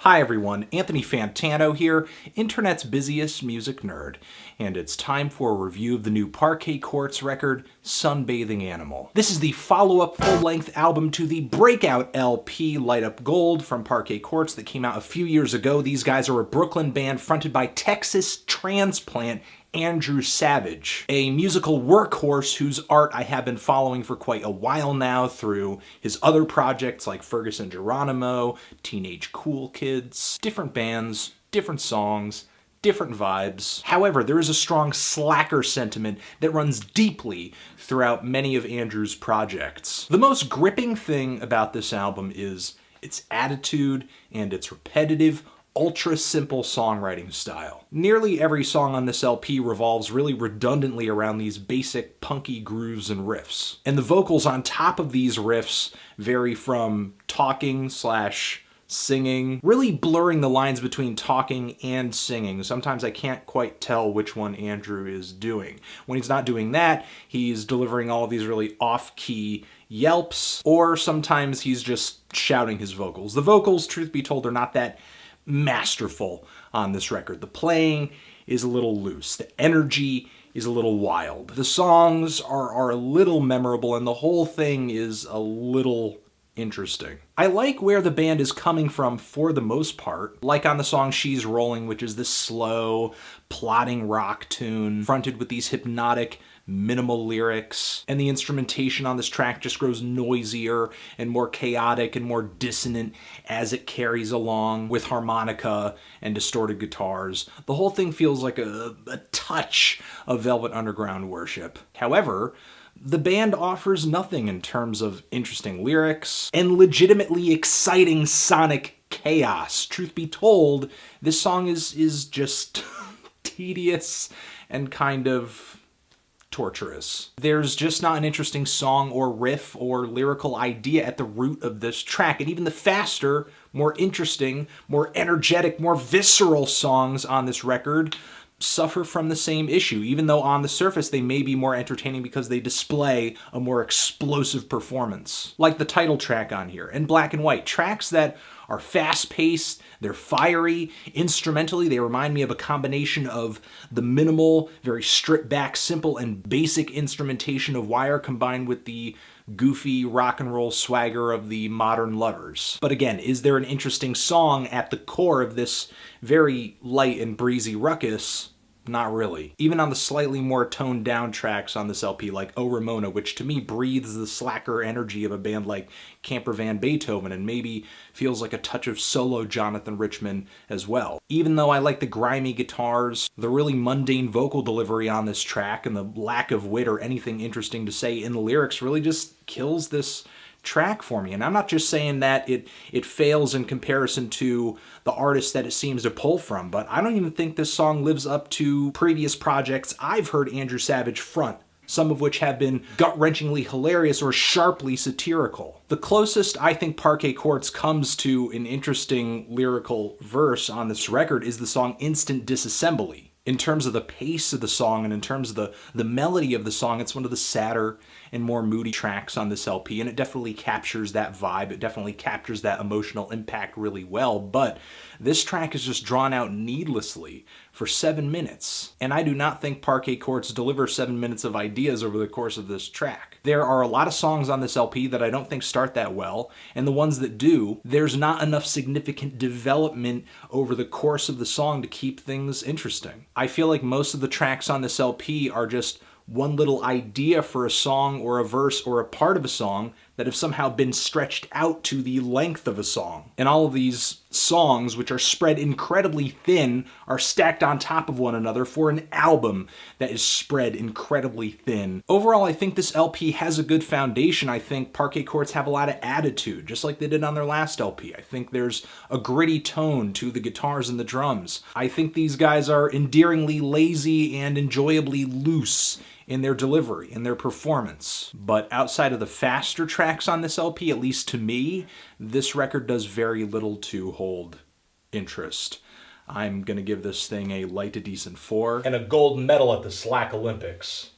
Hi everyone, Anthony Fantano here, internet's busiest music nerd, and it's time for a review of the new Parquet Courts record, Sunbathing Animal. This is the follow-up full-length album to the breakout LP Light Up Gold from Parquet Courts that came out a few years ago. These guys are a Brooklyn band fronted by Texas transplant Andrew Savage, a musical workhorse whose art I have been following for quite a while now through his other projects like Ferguson Geronimo, Teenage Cool Kids, different bands, different songs, different vibes. However, there is a strong slacker sentiment that runs deeply throughout many of Andrew's projects. The most gripping thing about this album is its attitude and its repetitive, ultra-simple songwriting style. Nearly every song on this LP revolves really redundantly around these basic punky grooves and riffs. And the vocals on top of these riffs vary from talking / singing, really blurring the lines between talking and singing. Sometimes I can't quite tell which one Andrew is doing. When he's not doing that, he's delivering all of these really off-key yelps, or sometimes he's just shouting his vocals. The vocals, truth be told, are not that masterful on this record. The playing is a little loose. The energy is a little wild. The songs are a little memorable, and the whole thing is a little interesting. I like where the band is coming from for the most part, like on the song She's Rolling, which is this slow, plodding rock tune fronted with these hypnotic, minimal lyrics, and the instrumentation on this track just grows noisier and more chaotic and more dissonant as it carries along with harmonica and distorted guitars. The whole thing feels like a touch of Velvet Underground worship. However, the band offers nothing in terms of interesting lyrics and legitimately exciting sonic chaos. Truth be told, this song is just tedious and kind of torturous. There's just not an interesting song or riff or lyrical idea at the root of this track, and even the faster, more interesting, more energetic, more visceral songs on this record suffer from the same issue, even though on the surface they may be more entertaining because they display a more explosive performance. Like the title track on here, and Black and White, tracks that are fast-paced, they're fiery. Instrumentally, they remind me of a combination of the minimal, very stripped-back, simple, and basic instrumentation of Wire combined with the goofy rock and roll swagger of the Modern Lovers. But again, is there an interesting song at the core of this very light and breezy ruckus? Not really. Even on the slightly more toned down tracks on this LP, like Oh Ramona, which to me breathes the slacker energy of a band like Camper Van Beethoven and maybe feels like a touch of solo Jonathan Richman as well. Even though I like the grimy guitars, the really mundane vocal delivery on this track, and the lack of wit or anything interesting to say in the lyrics really just kills this track for me. And I'm not just saying that it fails in comparison to the artist that it seems to pull from, but I don't even think this song lives up to previous projects I've heard Andrew Savage front, some of which have been gut-wrenchingly hilarious or sharply satirical. The closest I think Parquet Courts comes to an interesting lyrical verse on this record is the song Instant Disassembly. In terms of the pace of the song and in terms of the melody of the song, it's one of the sadder and more moody tracks on this LP, and it definitely captures that vibe. It definitely captures that emotional impact really well, but this track is just drawn out needlessly for 7 minutes, and I do not think Parquet Courts deliver 7 minutes of ideas over the course of this track. There are a lot of songs on this LP that I don't think start that well, and the ones that do, there's not enough significant development over the course of the song to keep things interesting. I feel like most of the tracks on this LP are just one little idea for a song or a verse or a part of a song that have somehow been stretched out to the length of a song. And all of these songs, which are spread incredibly thin, are stacked on top of one another for an album that is spread incredibly thin. Overall, I think this LP has a good foundation. I think Parquet Courts have a lot of attitude, just like they did on their last LP. I think there's a gritty tone to the guitars and the drums. I think these guys are endearingly lazy and enjoyably loose in their delivery, in their performance. But outside of the faster tracks on this LP, at least to me, this record does very little to hold interest. I'm gonna give this thing a light to decent 4. And a gold medal at the Slack Olympics.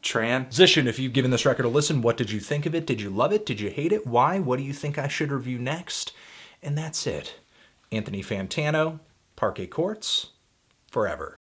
Transition, if you've given this record a listen, what did you think of it? Did you love it? Did you hate it? Why? What do you think I should review next? And that's it. Anthony Fantano, Parquet Courts, forever.